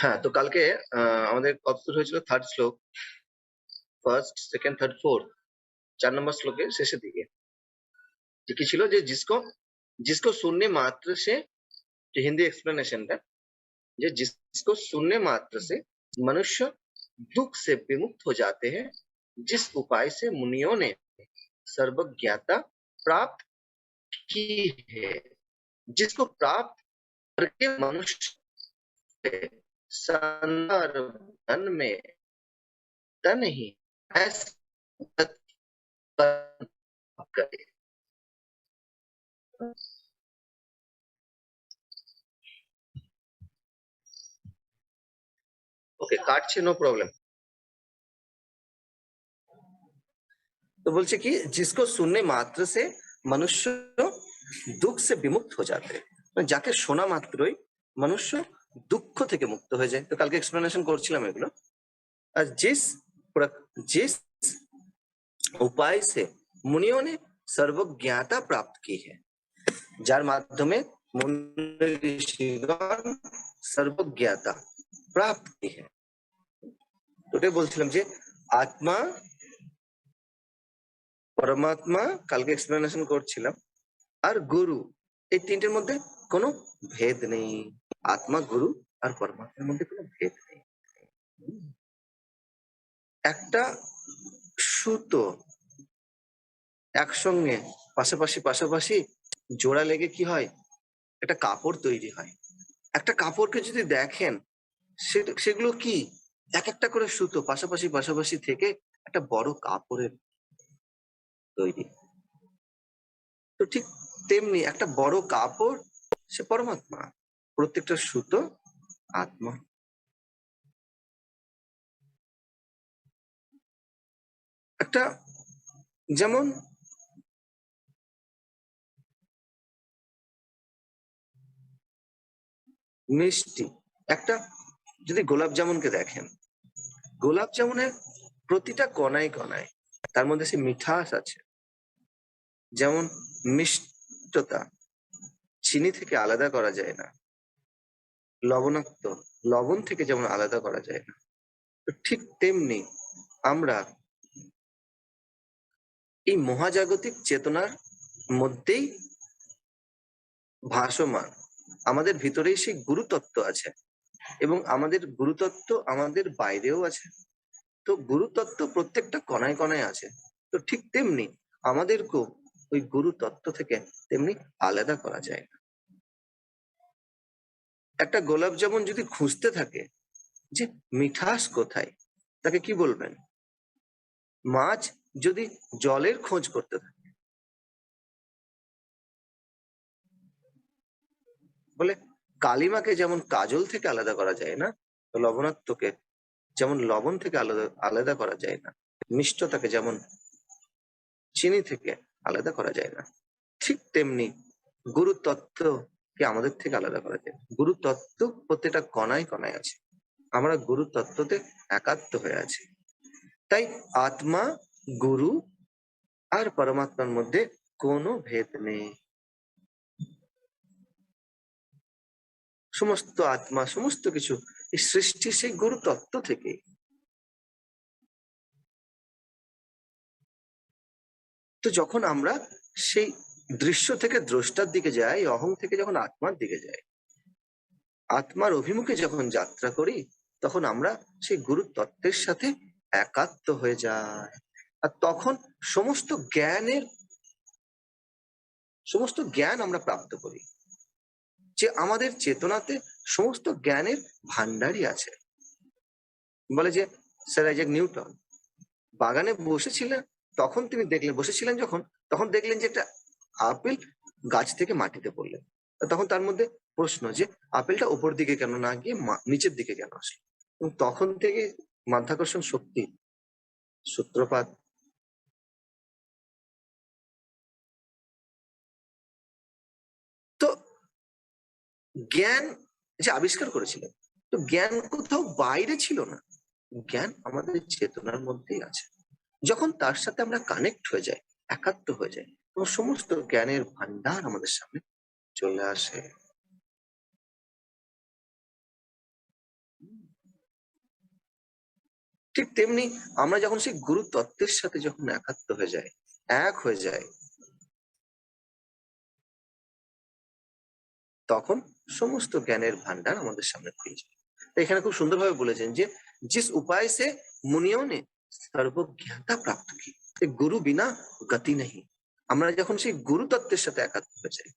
হ্যাঁ, তো কালকে আমাদের কতদূর হয়েছিল? থার্ড শ্লোক, ফার্স্ট, সেকেন্ড, থার্ড, ফোর্থ, 4 নম্বর শ্লোকের শেষের দিকে যে কি ছিল, যে जिसको जिसको सुनने मात्र से, যে হিন্দি এক্সপ্লেনেশনটা, যে जिसको सुनने मात्र से मनुष्य दुख से विमुक्त हो जाते हैं, जिस उपाय से मुनियों ने सर्वज्ञता प्राप्त की है, जिसको प्राप्त करके मनुष्य संदर्भन में तन ही ऐसा करे। ওকে, কাটছে, নো প্রবলেম। तो बोलছে কি, जिसको सुनने मात्र से मनुष्य दुख से विमुक्त हो जाते हैं, মানে যাকে শোনা মাত্রই মনুষ্য দুঃখ থেকে মুক্ত হয়ে যায়। তো কালকে এক্সপ্লেনেশন করছিলাম এগুলো। আর जिस उपाय से मुनियों ने सर्वज्ञता प्राप्त की है, যার মাধ্যমে মুনি ঋষিগণ সর্বজ্ঞতা প্রাপ্ত কি है। ওটাই বলছিলাম যে আত্মা, পরমাত্মা, কালকে এক্সপ্লেনেশন করছিলাম, আর গুরু, এই তিনটের মধ্যে কোনো ভেদ নেই। আত্মা, গুরু আর পরমাত্মার মধ্যে কোনো ভেদ নেই। একটা সুতো একসঙ্গে পাশাপাশি জোড়া লেগে কি হয়, একটা কাপড় তৈরি হয়। একটা কাপড়কে যদি দেখেন, সেগুলো কি এক একটা করে সুতো পাশাপাশি থেকে একটা বড় কাপড়ের তৈরি। তো ঠিক তেমনি একটা বড় কাপড় সে পরমাত্মা, প্রত্যেকটা সুতো আত্মা। একটা যেমন মিষ্টি, একটা যদি গোলাপ জামুনকে দেখেন, গোলাপ জামুনের প্রতিটা কণায় কণায় তার মধ্যে সে মিঠাস আছে। যেমন মিষ্টতা চিনি থেকে আলাদা করা যায় না, লবণাক্ত লবণ থেকে যেমন আলাদা করা যায় না, তো ঠিক তেমনি আমরা এই মহাজাগতিক চেতনার মধ্যেই ভাসমান, আমাদের ভিতরেই সেই গুরুতত্ত্ব আছে, এবং আমাদের গুরুতত্ত্ব আমাদের বাইরেও আছে। তো গুরুতত্ত্ব প্রত্যেকটা কণায় কণায় আছে। তো ঠিক তেমনি আমাদেরকেও ওই গুরুতত্ত্ব থেকে তেমনি আলাদা করা যায় না। একটা গোলাপ জামুন যদি খুঁজতে থাকে যে মিঠাস কোথায়, তাকে কি বলবেন? মাছ যদি জলের খোঁজ করতে থাকে, বলে কালিমাকে যেমন কাজল থেকে আলাদা করা যায় না, তো লবণাক্তকে যেমন লবণ থেকে আলাদা করা যায় না, মিষ্টতাকে যেমন চিনি থেকে আলাদা করা যায় না, ঠিক তেমনি গুরুতত্ত্বকে আমাদের থেকে আলাদা করা যায় না। গুরুতত্ত্ব প্রত্যেকটা কণায় কণায় আছে, আমরা গুরুতত্ত্বতে একাত্ম হয়ে আছি। তাই আত্মা, গুরু আর পরমাত্মার মধ্যে কোনো ভেদ নেই। সমস্ত আত্মা, সমস্ত কিছু এই সৃষ্টি সেই গুরুতত্ত্ব থেকে। তো যখন আমরা সেই দৃশ্য থেকে দ্রষ্টার দিকে যাই, অহং থেকে যখন আত্মার দিকে যাই, আত্মার অভিমুখে যখন যাত্রা করি, তখন আমরা সেই গুরুতত্ত্বের সাথে একাত্ম হয়ে যাই। আর তখন সমস্ত জ্ঞান আমরা প্রাপ্ত করি, যে আমাদের চেতনাতে সমস্ত জ্ঞানের ভান্ডারই আছে। বলে যে স্যার আইজ্যাক নিউটন বাগানে বসেছিলেন, তখন তিনি দেখলেন, বসেছিলেন যখন, তখন দেখলেন যে একটা আপেল গাছ থেকে মাটিতে পড়লেন। তখন তার মধ্যে প্রশ্ন যে আপেলটা উপর দিকে কেন না গিয়ে নিচের দিকে কেন আসলো, এবং তখন থেকে মাধ্যাকর্ষণ শক্তি সূত্রপাত। তো জ্ঞান যে আবিষ্কার করেছিলেন, তো জ্ঞান কোথাও বাইরে ছিল না, জ্ঞান আমাদের চেতনার মধ্যেই আছে। যখন তার সাথে আমরা কানেক্ট হয়ে যাই, একাত্ম হয়ে যাই, তখন সমস্ত জ্ঞানের ভান্ডার আমাদের সামনে চলে আসে। ঠিক তেমনি আমরা যখন সেই গুরু তত্ত্বের সাথে যখন একাত্ম হয়ে যাই, এক হয়ে যায়, তখন সমস্ত জ্ঞানের ভান্ডার আমাদের সামনে খুলে যায়। তো এখানে খুব সুন্দরভাবে বলেছেন যে जिस उपाय से मुनियों ने सर्वज्ञता प्राप्त की, যে গুরু বিনা গতি নেই। আমরা যখন সেই গুরু তত্ত্বের সাথে একাত্ম হয়ে যাই,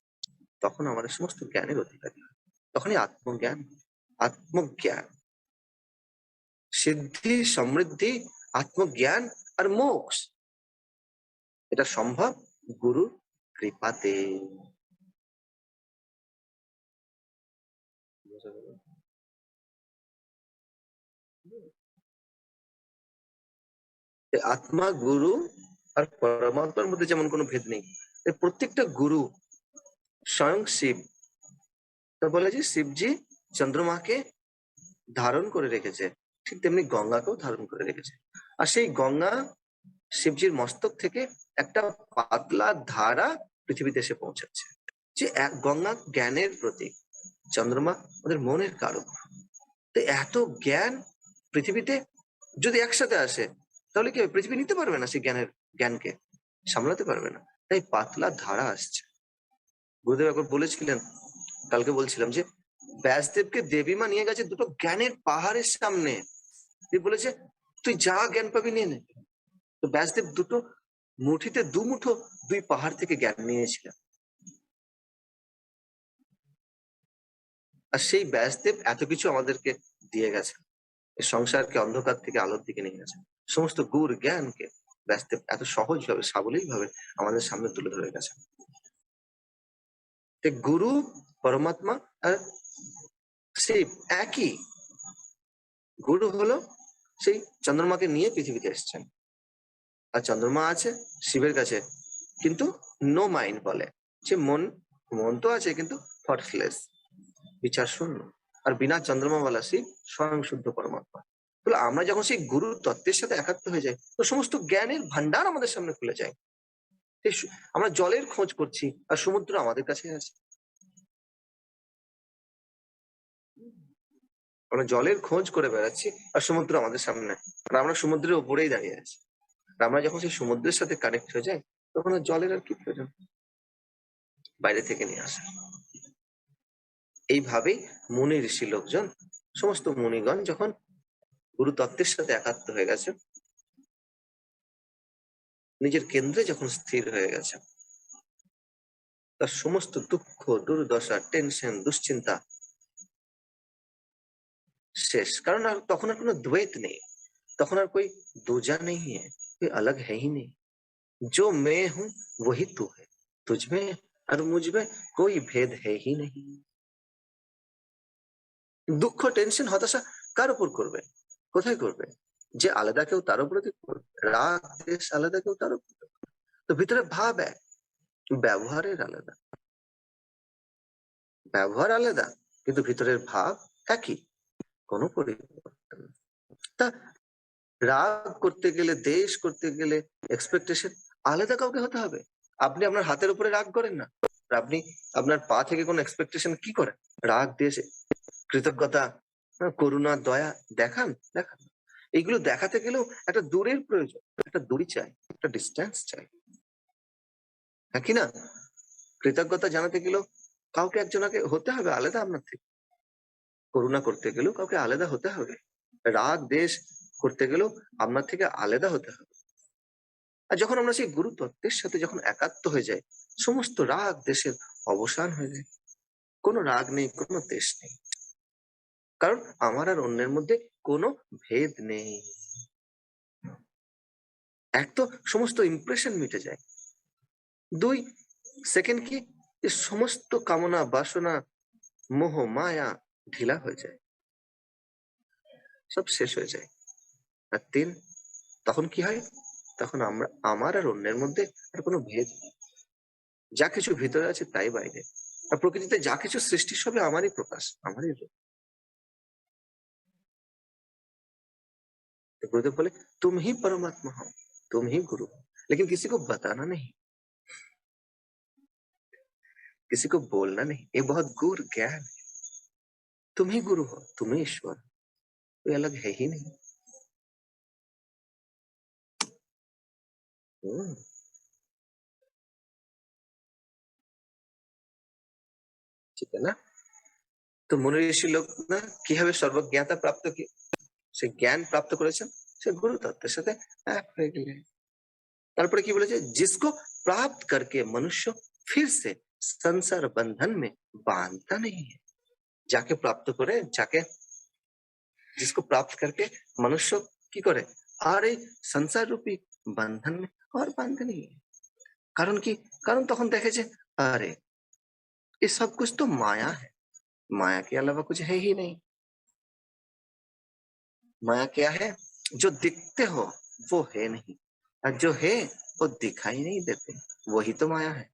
তখন আমাদের সমস্ত জ্ঞানের অধিকারী হয়। তখনই আত্মজ্ঞান, আত্মজ্ঞান, সিদ্ধি, সমৃদ্ধি, আত্মজ্ঞান আর মোক্ষ, এটা সম্ভব গুরুর কৃপাতে। যে আত্মা, গুরু আর পরমাত্মার মধ্যে যেমন কোনো ভেদ নেই, এই প্রত্যেকটা গুরু স্বয়ং শিব। তো বলে যে শিবজি চন্দ্রমাকে ধারণ করে রেখেছে, ঠিক তেমনি গঙ্গাকেও ধারণ করে রেখেছে। আর সেই গঙ্গা শিবজির মস্তক থেকে একটা পাতলা ধারা পৃথিবীতে এসে পৌঁছাচ্ছে। যে গঙ্গা জ্ঞানের প্রতীক, চন্দ্রমা ওদের মনের কারক। তো এত জ্ঞান পৃথিবীতে যদি একসাথে আসে, তাহলে কি হবে? পৃথিবী নিতে পারবে না সেই জ্ঞানকে, সামলাতে পারবে না। তাই পাতলা ধারা আসছে। গুরুদেব একবার বলেছিলেন, কালকে বলছিলাম যে ব্যাসদেবকে দেবী মা নিয়ে গেছে দুটো জ্ঞানের পাহাড়ের সামনে, তুই বলেছে তুই যা জ্ঞান পাবি নিয়ে নে। তো ব্যাসদেব দুটো মুঠিতে দুমুঠো দুই পাহাড় থেকে জ্ঞান নিয়েছিলেন। আর সেই ব্যাসদেব এত কিছু আমাদেরকে দিয়ে গেছে, সংসারকে অন্ধকার থেকে আলোর দিকে নিয়ে গেছে। সমস্ত গুর জ্ঞানকে ব্যাসদেব এত সহজ ভাবে, সাবলীল ভাবে আমাদের সামনে তুলে ধরে গেছে। গুরু, পরমাত্মা আর শিব একই। গুরু হলো সেই চন্দ্রমাকে নিয়ে পৃথিবীতে এসছেন, আর চন্দ্রমা আছে শিবের কাছে, কিন্তু নো মাইন্ড বলে, যে মন, মন তো আছে কিন্তু থটলেস, বিচার শূন্য। আর বিনা চন্দ্রমাওয়ালা শিব স্বয়ং শুদ্ধ পরমাত্মা। তাহলে আমরা যখন সেই গুরু তত্ত্বের সাথে একাত্ম হয়ে যাই, তো সমস্ত জ্ঞানের ভান্ডার আমাদের সামনে খুলে যায়। আমরা জলের খোঁজ করছি আর সমুদ্র আমাদের কাছে আছে। আমরা জলের খোঁজ করে বেড়াচ্ছি আর সমুদ্র আমাদের সামনে, আর আমরা সমুদ্রের উপরেই দাঁড়িয়ে আছি। আমরা যখন সেই সমুদ্রের সাথে কানেক্ট হয়ে যাই, তখন আর জলের আর কি প্রয়োজন বাইরে থেকে নিয়ে আসা। এইভাবেই মুনি ঋষি লোকজন, সমস্ত মুনিগণ যখন গুরু তত্ত্বের সাথে একাত্ম হয়ে গেছে, নিজের কেন্দ্রে যখন স্থির হয়ে গেছে, তার সমস্ত দুঃখ, দুর্দশা, টেনশন, দুশ্চিন্তা শেষ। কারণ আর তখন আর কোনো দ্বৈত নেই, তখন আর कोई दूजा नहीं है, कोई अलग है ही नहीं। जो मैं हूं वही तू है, तुझ में और मुझ में कोई भेद है ही नहीं। দুঃখ, টেনশন, হতাশা কার উপর করবে? কোথায় করবে? যে আলাদা কেউ তার উপরে করবে। রাগ, দেশ আলাদা কেউ তার উপর। তো ভিতরে ভাব এক, ব্যবহারের আলাদা, ব্যবহার আলাদা, কিন্তু ভিতরের ভাব একই, কোনো পরিবর্তন নেই। তা রাগ করতে গেলে, দেশ করতে গেলে এক্সপেকটেশন আলাদা কাউকে হতে হবে। আপনি আপনার হাতের উপরে রাগ করেন না, আর আপনি আপনার পা থেকে কোনো এক্সপেকটেশন কি করেন? রাগ, দেশ, কৃতজ্ঞতা, করুণা, দয়া দেখান, দেখান। এগুলো দেখাতে গেলেও একটা দূরের প্রয়োজন, একটা দূরি চাই, একটা ডিস্টেন্স চাই, হ্যাঁ কি না? কৃতজ্ঞতা জানাতে গেলেও কাউকে একজনকে হতে হবে আলাদা আপনার থেকে, করুণা করতে গেলেও কাউকে আলাদা হতে হবে, রাগ, দেশ করতে গেলেও আপনার থেকে আলাদা হতে হবে। আর যখন আমরা সেই গুরু তত্ত্বের সাথে যখন একাত্ম হয়ে যাই, সমস্ত রাগ, দেশের অবসান হয়ে যায়। কোনো রাগ নেই, কোনো দেশ নেই, কারণ আমার আর অন্যের মধ্যে কোনো ভেদ নেই। এক তো সমস্ত ইমপ্রেশন মিটে যায়, দুই সেকেন্ড কি, যে সমস্ত কামনা, বাসনা, মোহ, মায়া ঢিলা হয়ে যায়, সব শেষ হয়ে যায়। আর তিন, তখন কি হয়? তখন আমরা, আমার আর অন্যের মধ্যে আর কোনো ভেদ নেই। যা কিছু ভিতরে আছে তাই বাইরে, আর প্রকৃতিতে যা কিছু সৃষ্টি সবে আমারই প্রকাশ, আমারই রূপ। तो गुरुदेव बोले तुम ही परमात्मा हो, तुम ही गुरु हो, लेकिन किसी को बताना नहीं, किसी को बोलना नहीं, ये बहुत गूढ़ ज्ञान है। तुम ही गुरु हो, तुम ही ईश्वर हो, कोई अलग है ही नहीं। हम्म, ঠিক না? তো মুনি ঋষি লোক না কিভাবে সর্বজ্ঞাতা প্রাপ্ত কি সে জ্ঞান প্রাপ্ত করেছেন, সে গুরু তত্ত্বের সাথে এক হয়ে গেলেন। তারপরে কি বলেছে, जिसको प्राप्त करके मनुष्य फिर से संसार बंधन में बांधता नहीं है। যাকে প্রাপ্ত করে, যাকে जिसको प्राप्त करके मनुष्य কি করে আর এই সংসার রূপী बंधन में और बांधते नहीं है। কারণ কি, কারণ তখন দেখে যে अरे ये सब कुछ तो माया है, माया के अलावा कुछ है ही नहीं। माया क्या है, जो दिखते हो वो है नहीं, और जो है वो दिखाई नहीं देते, वही तो माया है।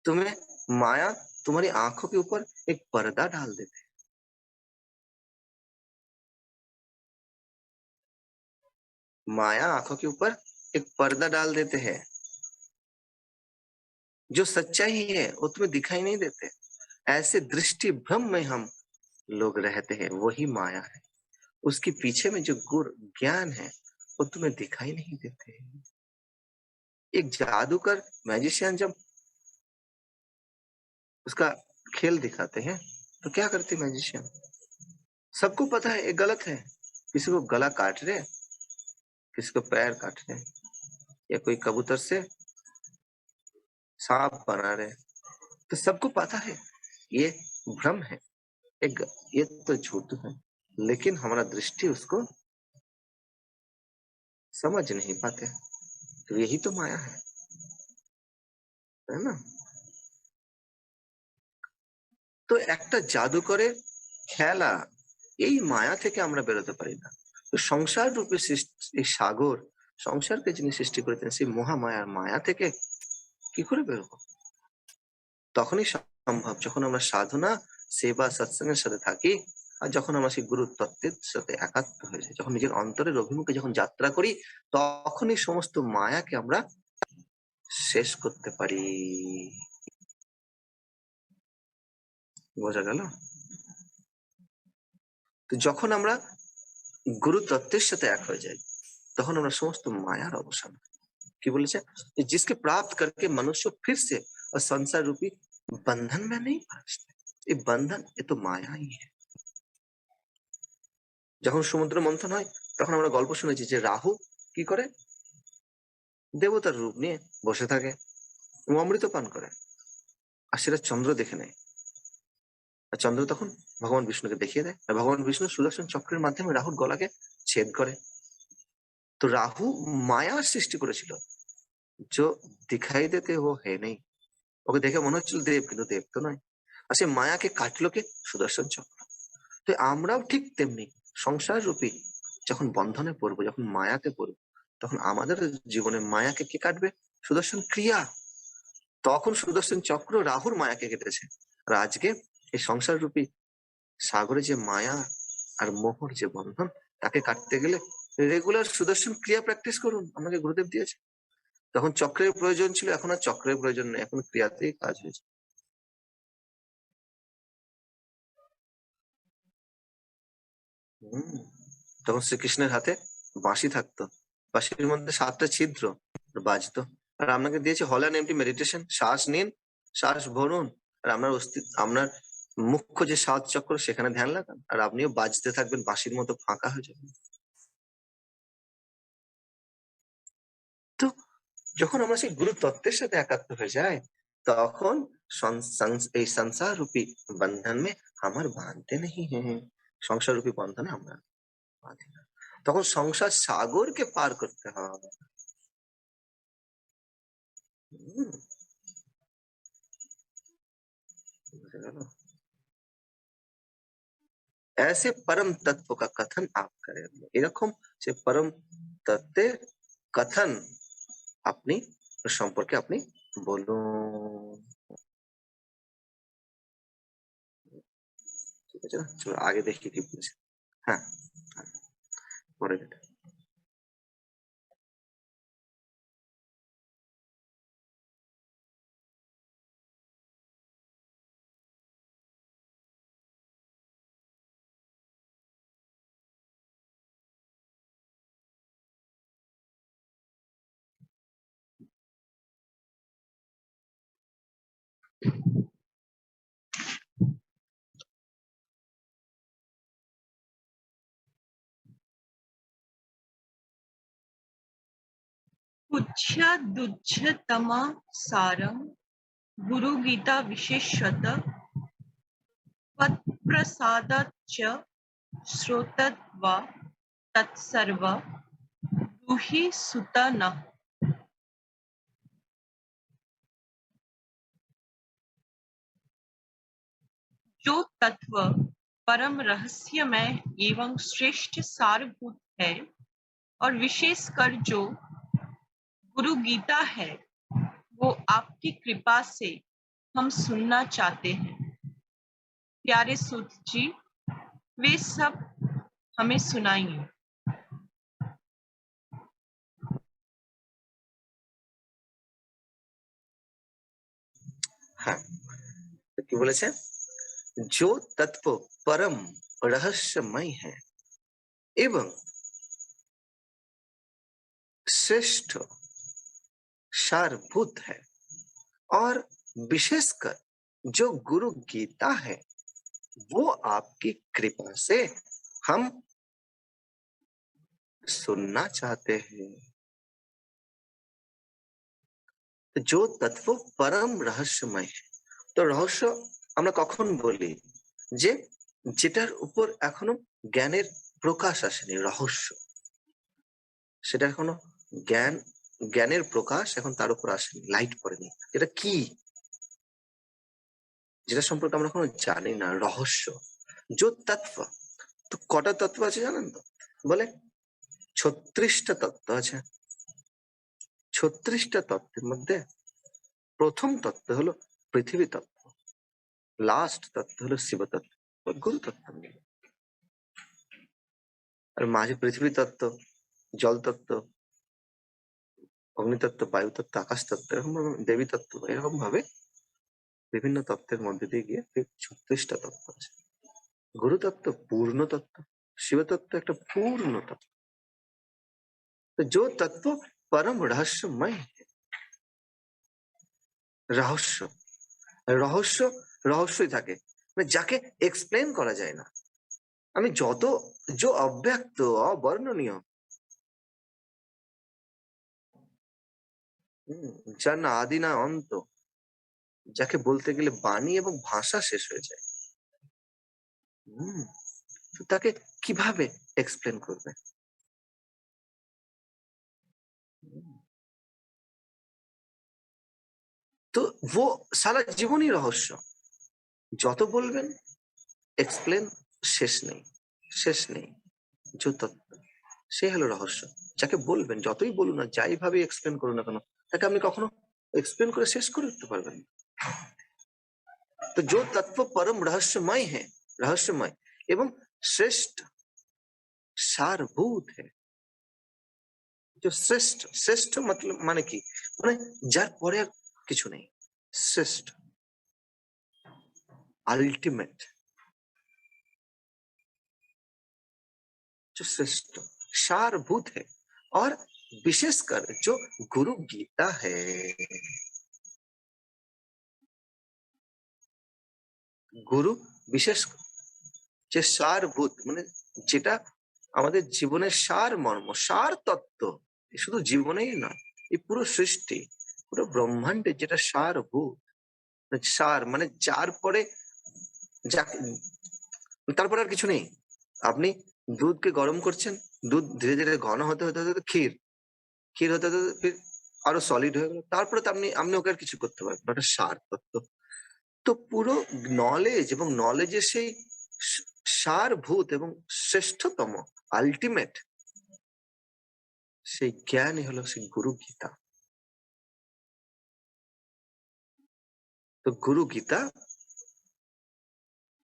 तुम्हें माया तुम्हारी आंखों के ऊपर एक पर्दा डाल देते हैं। माया आंखों के ऊपर एक पर्दा डाल देते हैं। जो सच्चाई है वो तुम्हें दिखाई नहीं देते। ऐसे दृष्टि भ्रम में हम लोग रहते हैं, वही माया है। उसके पीछे में जो गुर ज्ञान है वो तुम्हें दिखाई नहीं देते। एक जादूगर मैजिशियन जब उसका खेल दिखाते हैं तो क्या करते मैजिशियन, सबको पता है ये गलत है, किसी को गला काट रहे, किसी को पैर काट रहे, या कोई कबूतर से सांप बना रहे, तो सबको पता है ये भ्रम है, एक ये तो झूठ है, लेकिन हमारा दृष्टि उसको समझ नहीं पाते। तो यही तो माया है ना? তো একটা জাদুকরের খেলা, এই মায়া থেকে আমরা বেরোতে পারি না। তো সংসার রূপে এই সাগর, সংসারকে যিনি সৃষ্টি করেছেন সেই মহামায়ার মায়া থেকে কি করে বেরোবো? তখনই সম্ভব যখন আমরা সাধনা, সেবা, সৎসঙ্গের সাথে থাকি, আর যখন আমরা সেই গুরু তত্ত্বের সাথে একাত্ম হয়ে যাই, যখন নিজের অন্তরের অভিমুখে যখন যাত্রা করি, তখনই সমস্ত মায়াকে আমরা শেষ করতে পারি। বোঝা গেল? তো যখন আমরা গুরু তত্ত্বের সাথে এক হয়ে যাই, তখন আমরা সমস্ত মায়ার অবসান। কি বলেছে, जिसके प्राप्त करके मनुष्य फिर से और संसार रूपी बंधन में नहीं फंसते। ये बंधन ये तो माया ही है। যখন সমুদ্র মন্থন হয় তখন আমরা গল্প শুনেছি যে রাহু কি করে, দেবতার রূপ নিয়ে বসে থাকে, ও অমৃত পান করে, আর সেটা চন্দ্র দেখে নেয়, আর চন্দ্র তখন ভগবান বিষ্ণুকে দেখিয়ে দেয়, আর ভগবান বিষ্ণু সুদর্শন চক্রের মাধ্যমে রাহুর গলাকে ছেদ করে। তো রাহু মায়ার সৃষ্টি করেছিল, जो दिखाई देते वो है नहीं। ওকে দেখে মনে হচ্ছিল দেব, কিন্তু দেব তো নয়। আর সে মায়াকে কাটলো কে, সুদর্শন চক্র। তো আমরাও ঠিক তেমনি সংসার রূপী যখন বন্ধনে পড়বো, যখন মায়াতে পড়বো, তখন আমাদের জীবনে মায়াকে কে কাটবে, সুদর্শন ক্রিয়া। তখন সুদর্শন চক্র রাহুর মায়াকে কেটেছে। আর আজকে এই সংসার রূপী সাগরে যে মায়া আর মোহর যে বন্ধন, তাকে কাটতে গেলে রেগুলার সুদর্শন ক্রিয়া প্র্যাকটিস করুন, আমাকে গুরুদেব দিয়েছে। তখন চক্রের প্রয়োজন ছিল, এখন আর চক্রের প্রয়োজন নেই, এখন ক্রিয়াতেই কাজ হয়েছে। হুম, তখন শ্রীকৃষ্ণের হাতে বাঁশি থাকতো, বাঁশির মধ্যে 7টা ছিদ্র, আর বাজতো। আর আপনাকে দিয়েছে হল অ্যান্ড এমটি মেডিটেশন, শ্বাস নিন, শ্বাস ভরুন, আর আপনার আপনার মুখ্য যে 7 চক্র সেখানে ধ্যান লাগান, আর আপনিও বাজতে থাকবেন, বাঁশির মতো ফাঁকা হয়ে যাবেন। তো যখন আমরা সেই গুরু তত্ত্বের সাথে একাত্ম হয়ে যাই, তখন এই সংসার রূপী বন্ধন में আমার বাঁধতে नहीं है, সংসার রূপী বন্ধনে আমরা বাঁধি না। তখন সংসার সাগরকে পার করতে হবে। হুম, বুঝে গেল? ऐसे परम तत्व का कथन आप करें, এরকম সে পরম তত্ত্বের কথন আপনি সম্পর্কে আপনি বলুন। ঠিক আছে না? চলো আগে দেখি কি বলছে। হ্যাঁ, হ্যাঁ, পরে যেটা। पूज्यादुज्झतम सारं गुरुगीता विशेषत त्वत्प्रसादात् च श्रोतव्वा तत्सर्व ब्रूहि सुत नः। जो तत्व परम रहस्यमय एवं श्रेष्ठ सारभूत है और विशेषकर जो गुरु गीता है, वो आपकी कृपा से हम सुनना चाहते हैं। प्यारे सूत जी, वे सब हमें सुनाइए। হ্যাঁ, তো কি বলেছে? जो तत्व परम रहस्यमय है एवं श्रेष्ठ सारभूत है और विशेषकर जो गुरु गीता है, वो आपकी कृपा से हम सुनना चाहते हैं। जो तत्व परम रहस्यमय है, তো রহস্য আমরা কখন বলি? যে যেটার উপর এখনো জ্ঞানের প্রকাশ আসেনি, রহস্য। সেটা এখনো জ্ঞানের প্রকাশ এখন তার উপর আসেনি, লাইট পড়েনি। এটা কি? যেটা সম্পর্কে আমরা এখনো জানি না, রহস্য। जो तत्व, তো কটা তত্ত্ব আছে জানেন তো? বলে 36টা তত্ত্ব আছে। 36টা তত্ত্বের মধ্যে প্রথম তত্ত্ব হলো পৃথিবী তত্ত্ব, লাস্ট তত্ত্ব হলো শিব তত্ত্ব, গুরু তত্ত্ব। আর মাঝে পৃথিবী তত্ত্ব, জল তত্ত্ব, অগ্নিতত্ত্ব, বায়ু তত্ত্ব, আকাশ তত্ত্ব, এরকম ভাবে দেবী তত্ত্ব, এরকম ভাবে বিভিন্ন তত্ত্বের মধ্যে দিয়ে গিয়ে 36টা তত্ত্ব আছে। গুরু তত্ত্ব পূর্ণ তত্ত্ব, শিব তত্ত্ব একটা পূর্ণ তত্ত্ব। তো जो तत्व परम रहस्यमय है, রহস্য, রহস্য রহস্যই থাকে, মানে যাকে এক্সপ্লেন করা যায় না। আমি যত जो অব্যক্ত, অবর্ণনীয়, যার না আদি না অন্ত, যাকে বলতে গেলে বাণী এবং ভাষা শেষ হয়ে যায়, তো তাকে কিভাবে এক্সপ্লেন করবে? তো वो সারা জীবনই রহস্য, যত বলবেন এক্সপ্লেন শেষ নেই, শেষ নেই। जो তত্ত্ব, সে হলো রহস্য। যাকে বলবেন, যতই বলুন না, যাই ভাবে এক্সপ্লেন করুন না কেন, তাকে আপনি কখনো এক্সপ্লেন করে শেষ করে উঠতে পারবেন না। तो जो तत्व परम रहस्यमय है, रहस्यमय एवं श्रेष्ठ सारभूत है, जो শ্রেষ্ঠ, শ্রেষ্ঠ मतलब মানে কি? মানে যার পরে আর কিছু নেই, শ্রেষ্ঠ, अल्टीमेट, जो श्रेष्ठ सारभूत है और विशेषकर जो गुरु गीता है, গুরু বিশেষ যে সারভূত, মানে যেটা আমাদের জীবনের সার মর্ম, সার তত্ত্ব, এ শুধু জীবনেই নয়, এই পুরো সৃষ্টি, পুরো ব্রহ্মাণ্ডের যেটা সারভূত, সার মানে যার পরে তারপরে আর কিছু নেই। আপনি দুধকে গরম করছেন, দুধ ধীরে ধীরে ঘন হতে হতে হতে ক্ষীর, ক্ষীর হতে হতে ফির আরো সলিড হয়ে গেল, তারপরে তো আপনি আপনি ওকে আর কিছু করতে পারবেন, ওটা সার তত্ত্ব। তো পুরো নলেজ এবং নলেজের সেই সারভূত এবং শ্রেষ্ঠতম, আলটিমেট সেই জ্ঞানই হলো সেই गुरु गीता। तो गुरु गीता,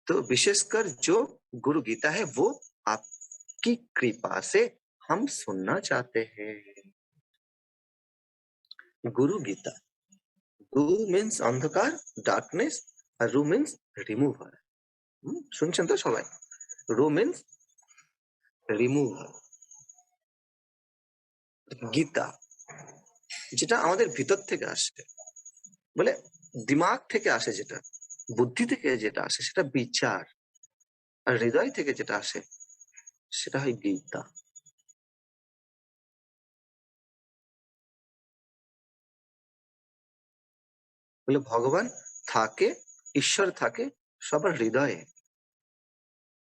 तो विशेषकर जो गुरु गीता है, वो आपकी कृपा से हम सुनना चाहते हैं। गुरु गीता, गुरु मीन्स अंधकार, डार्कनेस, और रु मीन्स रिमूवर। শুনছেন তো সবাই? রু মিন্স রিমুভার। গীতা যেটা আমাদের ভিতর থেকে আসে, বলে দিমাগ থেকে আসে, যেটা বুদ্ধি থেকে যেটা আসে সেটা বিচার, আর হৃদয় থেকে যেটা আসে সেটা হয় গীতা। বলে ভগবান থাকে, ঈশ্বর থাকে সবার হৃদয়ে।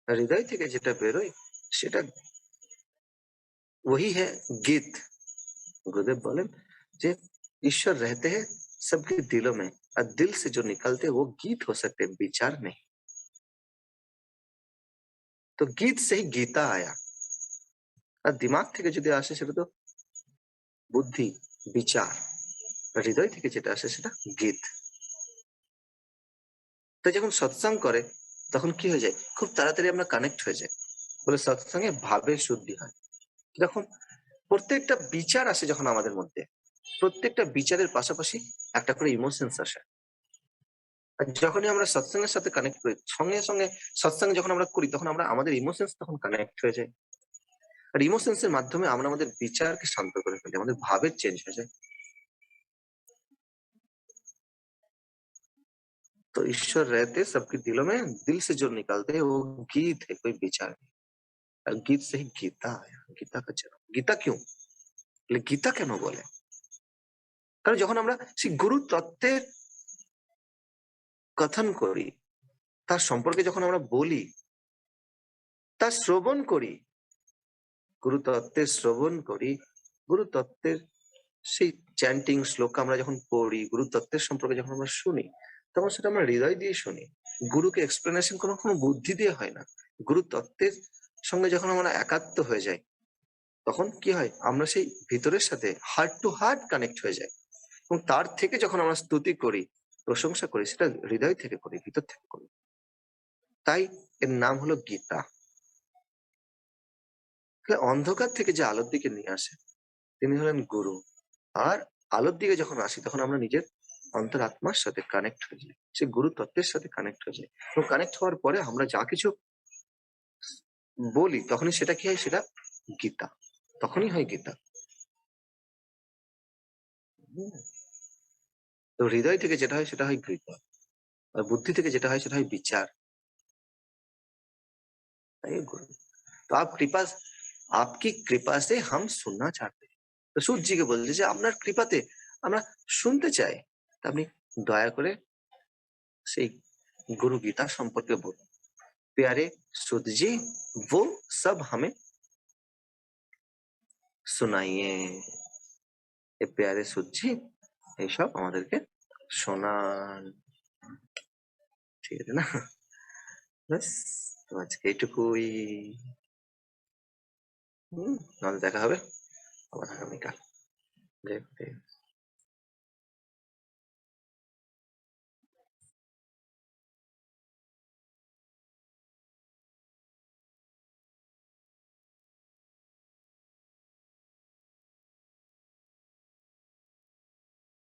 আর হৃদয় থেকে যেটা বেরোয় সেটা वही है गीत। गुरुदेव बोले जे ईश्वर रहते हैं सबके दिलों में, और दिल से जो निकलते हैं वो गीत हो सकते हैं, विचार नहीं। तो गीत से ही गीता आया। और दिमाग থেকে যদি আসে সেটা তো বুদ্ধি, বিচার। আর হৃদয় থেকে যেটা আসে সেটা গীত। তো যখন সৎসঙ্গ করে তখন কি হয়ে যায়, খুব তাড়াতাড়ি আমরা কানেক্ট হয়ে যাই। বলে সৎসঙ্গে ভাবের শুদ্ধি হয়। যখন প্রত্যেকটা বিচার আসে যখন আমাদের মধ্যে, প্রত্যেকটা বিচারের পাশাপাশি একটা করে ইমোশনস আসে। আর যখনই আমরা সৎসঙ্গের সাথে কানেক্ট করি, সঙ্গে সঙ্গে সৎসঙ্গ যখন আমরা করি তখন আমরা আমাদের ইমোশনস তখন কানেক্ট হয়ে যায়। আর ইমোশনস এর মাধ্যমে আমরা আমাদের বিচারকে শান্ত করে ফেলি, আমাদের ভাবের চেঞ্জ হয়ে যায়। तो ईश्वर रहते सबके दिलों में, दिल से जो निकलते हैं वो गीत है, कोई विचार नहीं। और गीत से ही गीता आया, गीता का जन्म। गीता क्यों বলে, গীতা কেন বলে? কারণ যখন আমরা সেই গুরু তত্ত্বের কথন করি, তার সম্পর্কে যখন আমরা বলি, তার শ্রবণ করি, গুরু তত্ত্বের শ্রবণ করি, গুরু তত্ত্বের সেই চ্যান্টিং শ্লোক আমরা যখন পড়ি, গুরু তত্ত্বের সম্পর্কে যখন আমরা শুনি, তখন সেটা আমরা হৃদয় দিয়ে শুনি। গুরুকে এক্সপ্লেনেশন কোনো বুদ্ধি দিয়ে হয় না। গুরু তত্ত্বের সঙ্গে যখন আমরা একাত্ম হয়ে যাই, তখন কি হয়, আমরা সেই ভিতরের সাথে হার্ট টু হার্ট কানেক্ট হয়ে যাই। এবং তার থেকে যখন আমরা স্তুতি করি, প্রশংসা করি, সেটা হৃদয় থেকে করি, ভিতর থেকে করি। তাই এর নাম হলো গীতা। তাহলে অন্ধকার থেকে যে আলোর দিকে নিয়ে আসে তিনি হলেন গুরু। আর আলোর দিকে যখন আসি তখন আমরা নিজের অন্তরাত্মার সাথে কানেক্ট হয়ে যাই, সে গুরু তত্ত্বের সাথে কানেক্ট হয়ে যাই। এবং কানেক্ট হওয়ার পরে আমরা যা কিছু বলি তখনই সেটা কি হয়, সেটা গীতা। তখনই হয় গীতা। হুম। তো হৃদয় থেকে যেটা হয় সেটা হয় গীতা, আর বুদ্ধি থেকে যেটা হয় সেটা হয় বিচার। তাই गुरु, तो आप कृपा, आपकी कृपा से हम सुनना चाहते हैं। তো সূত জিকে বলছে যে আপনার কৃপাতে আমরা শুনতে চাই। তা আপনি দয়া করে সেই गुरु गीता সম্পর্কে বলুন। प्यारे सूत जी, वो सब हमें सुनाइए। এ प्यारे सूत जी এইসব আমাদেরকে শোনান। ঠিক আছে না? ব্যাস, তো আজকে এইটুকুই। নাহলে দেখা হবে আবার আগামীকাল। জয় গুরুদেব।